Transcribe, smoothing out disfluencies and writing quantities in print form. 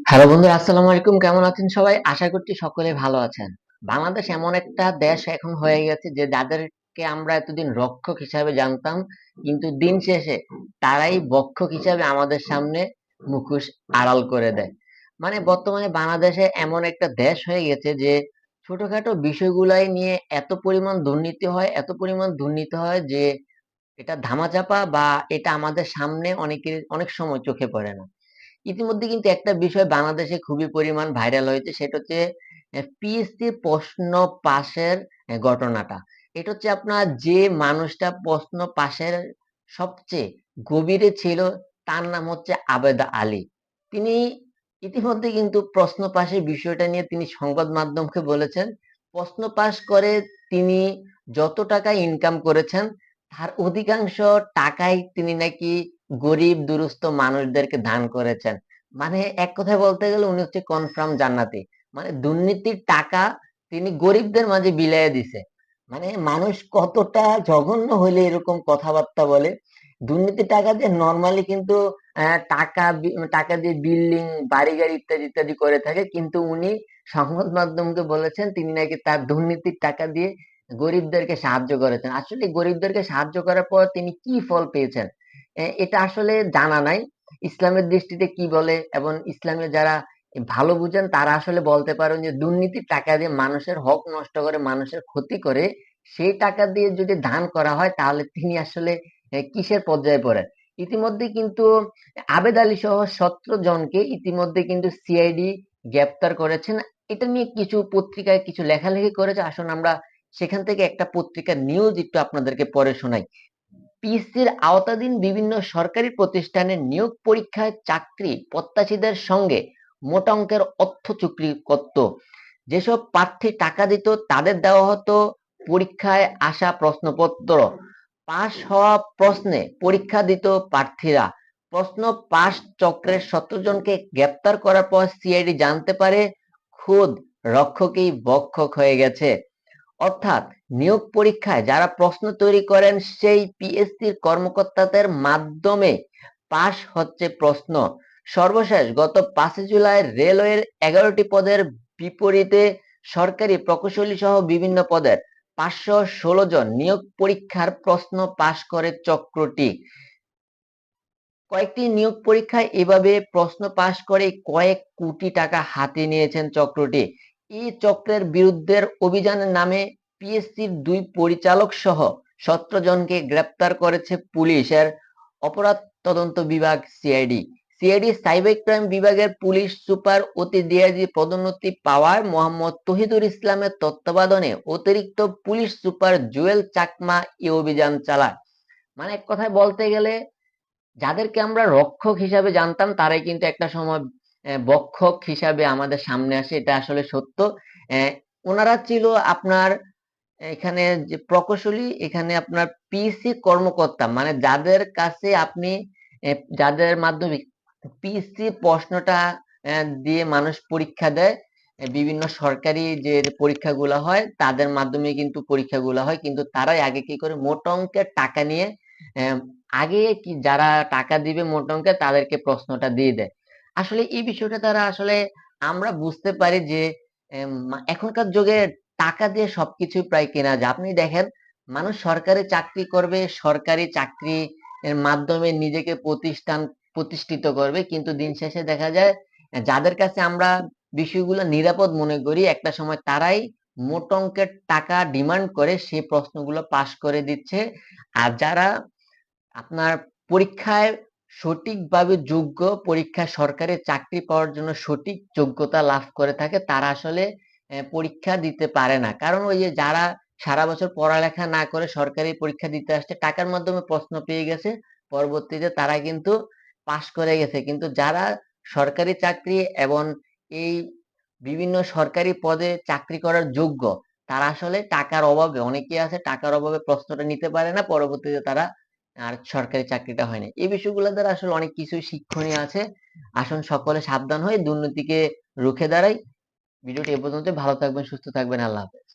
Hello বন্ধুরা, আসসালামু আলাইকুম। কেমন আছেন সবাই? আশা করছি সকলে ভালো আছেন। বাংলাদেশ এমন একটা দেশ এখন হয়ে গেছে যে যাদেরকে আমরা এতদিন রক্ষক হিসাবে জানতাম, কিন্তু দিন শেষে তারাই ভক্ষক হিসাবে আমাদের সামনে মুখোশ আড়াল করে দেয়। মানে বর্তমানে বাংলাদেশে এমন একটা দেশ হয়ে গেছে যে ছোটখাটো বিষয়গুলাই নিয়ে এত পরিমাণ দুর্নীতি হয় যে এটা ধামাচাপা বা এটা আমাদের সামনে অনেক সময় চোখে পড়ে না। ইতিমধ্যে কিন্তু একটা বিষয় বাংলাদেশে খুবই পরিমাণ ভাইরাল হয়েছে, সেটা হচ্ছে পিএসসি প্রশ্ন পাশের ঘটনাটা। এটা হচ্ছে আপনার যে মানুষটা প্রশ্ন পাশের সবচেয়ে গভীরে ছিল, তার নাম হচ্ছে আবেদা আলী। তিনি ইতিমধ্যে কিন্তু প্রশ্ন পাশের বিষয়টা নিয়ে তিনি সংবাদ মাধ্যমকে বলেছেন, প্রশ্ন পাশ করে তিনি যত টাকা ইনকাম করেছেন তার অধিকাংশ টাকাই তিনি নাকি গরিব দুরস্ত মানুষদেরকে দান করেছেন। মানে এক কথায় বলতে গেলে উনি হচ্ছে কনফার্ম জান্নাতি। মানে দুর্নীতির টাকা তিনি গরিবদের মাঝে বিলাইয়া দিছে। মানে মানুষ কতটা জঘন্য হইলে এরকম কথাবার্তা বলে। দুর্নীতির টাকা দিয়ে নর্মালি কিন্তু টাকা দিয়ে বিল্ডিং, বাড়ি গাড়ি ইত্যাদি ইত্যাদি করে থাকে, কিন্তু উনি সংবাদ মাধ্যমকে বলেছেন তিনি নাকি তার দুর্নীতির টাকা দিয়ে গরিবদেরকে সাহায্য করেছেন। আসলে গরিবদেরকে সাহায্য করার পর তিনি কি ফল পেয়েছেন এটা আসলে জানা নাই। ইসলামের দৃষ্টিতে কি বলে এবং ইসলামে যারা ভালো বুঝেন তারা আসলে বলতে পারেন যে দুর্নীতির টাকা দিয়ে মানুষের হক নষ্ট করে, মানুষের ক্ষতি করে, সেই টাকা দিয়ে যদি দান করা হয় তাহলে তিনি আসলে কিসের পর্যায়ে পড়েন। ইতিমধ্যে কিন্তু আবেদ আলী সহ 17 জনকে ইতিমধ্যে কিন্তু সিআইডি গ্রেপ্তার করেছেন। এটা নিয়ে কিছু পত্রিকায় কিছু লেখালেখি করেছে, আসুন আমরা সেখান থেকে একটা পত্রিকার নিউজ একটু আপনাদেরকে পড়ে শোনাই। পিএসসির আওতাধীন বিভিন্ন সরকারি প্রতিষ্ঠানে নিয়োগ পরীক্ষায় চাকরি প্রত্যাশীদের সঙ্গে মোটা অঙ্কের অর্থ চুক্তি করত। যেসব প্রার্থী টাকা দিত তাদের দেওয়া হতো পরীক্ষায় আসা প্রশ্নপত্র। পাশ হওয়া প্রশ্নে পরীক্ষা দিত প্রার্থীরা। প্রশ্ন পাশ চক্রের 17 জনকে গ্রেপ্তার করার পর সিআইডি জানতে পারে খোদ রক্ষকই ভক্ষক হয়ে গেছে। অর্থাৎ নিয়োগ পরীক্ষায় যারা প্রশ্ন তৈরি করেন সেই পিএসসির কর্মকর্তাদের মাধ্যমে পাশ হচ্ছে প্রশ্ন। সর্বশেষ গত 5 জুলাই রেলওয়ের 11টি পদের বিপরীতে সরকারি প্রকৌশলী সহ বিভিন্ন পদের 516 জন নিয়োগ পরীক্ষার প্রশ্ন পাশ করে চক্রটি। কয়েকটি নিয়োগ পরীক্ষায় এভাবে প্রশ্ন পাশ করে কয়েক কোটি টাকা হাতে নিয়েছেন চক্রটি। এই চক্রের বিরুদ্ধে অভিযানের নামে পিএসসির 2 পরিচালক সহ 17 জনকে গ্রেপ্তার করেছে পুলিশের অপরাধ তদন্ত বিভাগ সিআইডি। সিআইডি সাইবার ক্রাইম বিভাগের পুলিশ সুপার অতি ডিআইজি পদোন্নতি পাওয়ায় মোহাম্মদ তহিদুল ইসলামের তত্ত্বাবধানে অতিরিক্ত পুলিশ সুপার জুয়েল চাকমা এই অভিযান চালায়। মানে এক কথায় বলতে গেলে যাদেরকে আমরা রক্ষক হিসাবে জানতাম তারাই কিন্তু একটা সময় ভক্ষক হিসাবে আমাদের সামনে আসে, এটা আসলে সত্য। আহ, ওনারা ছিল আপনার এখানে যে প্রকৌশলী, এখানে আপনার পিএসসি কর্মকর্তা, মানে যাদের কাছে আপনি যাদের মাধ্যমে পিএসসি প্রশ্নটা দিয়ে মানুষ পরীক্ষা দেয়। বিভিন্ন সরকারি যে পরীক্ষাগুলো হয় তাদের মাধ্যমে কিন্তু পরীক্ষাগুলো হয়, কিন্তু তারাই আগে কি করে মোটা অঙ্কের টাকা নিয়ে আহ, আগে কি যারা টাকা দিবে মোটা অঙ্কের তাদেরকে প্রশ্নটা দিয়ে দেয়। আসলে এই বিষয়টা দ্বারা আসলে আমরা বুঝতে পারি যে এখনকার যুগে টাকা দিয়ে সবকিছু প্রায় কেনা যায়। আপনি দেখেন, মানুষ সরকারি চাকরি করবে, সরকারি চাকরি এর মাধ্যমে নিজেকে প্রতিষ্ঠিত করবে, কিন্তু দিন শেষে দেখা যায় যাদের কাছে আমরা বিষয়গুলো নিরাপদ মনে করি একটা সময় তারাই মোটা অঙ্কের টাকা ডিমান্ড করে সেই প্রশ্নগুলো পাশ করে দিচ্ছে। আর যারা আপনার পরীক্ষায় সঠিকভাবে যোগ্য, পরীক্ষায় সরকারি চাকরি পাওয়ার জন্য সঠিক যোগ্যতা লাভ করে থাকে, তারা আসলে পরীক্ষা দিতে পারে না। কারণ ওই যে যারা সারা বছর পড়ালেখা না করে সরকারি পরীক্ষা দিতে আসছে, টাকার মাধ্যমে প্রশ্ন পেয়ে গেছে, পরবর্তীতে তারা কিন্তু পাশ করে গেছে। কিন্তু যারা সরকারি চাকরি এবং এই বিভিন্ন সরকারি পদে চাকরি করার যোগ্য, তারা আসলে টাকার অভাবে, অনেকেই আছে টাকার অভাবে প্রশ্নটা নিতে পারে না, পরবর্তীতে তারা আর সরকারি চাকরিটা হয় না। এই বিষয়গুলো দ্বারা আসলে অনেক কিছুই শিক্ষণীয় আছে। আসুন সকলে সাবধান হয়ে দুর্নীতিকে রুখে দাঁড়াই। ভিডিওটি এ পর্যন্ত। ভালো থাকবেন, সুস্থ থাকবেন, আল্লাহ হাফেজ।